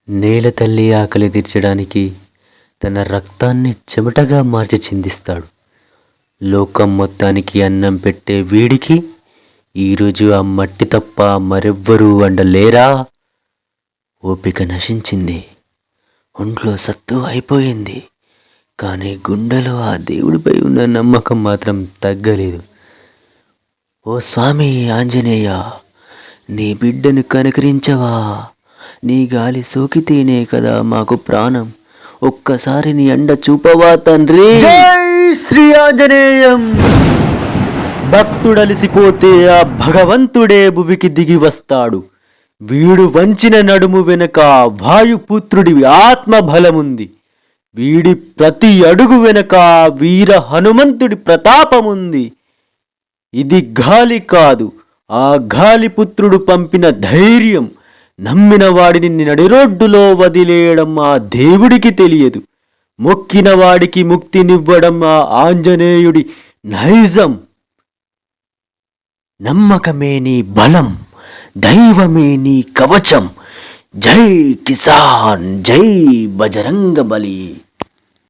నేల తల్లి ఆకలి తీర్చడానికి తన రక్తాన్ని చెమటగా మార్చి చిందిస్తాడు. లోకం మొత్తానికి అన్నం పెట్టే వీడికి ఈరోజు ఆ మట్టి తప్ప మరెవ్వరూ వండలేరా? ఓపిక నశించింది, ఒంట్లో సత్తు అయిపోయింది. కానీ గుండెలో ఆ దేవుడిపై ఉన్న నమ్మకం మాత్రం తగ్గలేదు. ఓ స్వామి ఆంజనేయ, నీ బిడ్డను కనుకరించవా? నీ గాలి సోకితేనే కదా మాకు ప్రాణం. ఒక్కసారి నీ అండ చూపవా తండ్రి. జై శ్రీ ఆంజనేయం. భక్తుడలిసిపోతే ఆ భగవంతుడే భువికి దిగి వస్తాడు. వీడు వంచిన నడుము వెనక వాయుపుత్రుడి ఆత్మబలముంది. వీడి ప్రతి అడుగు వెనక వీర హనుమంతుడి ప్రతాపముంది. ఇది గాలి కాదు, ఆ గాలిపుత్రుడు పంపిన ధైర్యం. నమ్మిన వాడిని నడిరోడ్డులో వదిలేయడం ఆ దేవుడికి తెలియదు. మొక్కిన వాడికి ముక్తినివ్వడం ఆ ఆంజనేయుడి నైజం. నమ్మకమే నీ బలం, దైవమే నీ కవచం. జై కిసాన్, జై బజరంగబలి.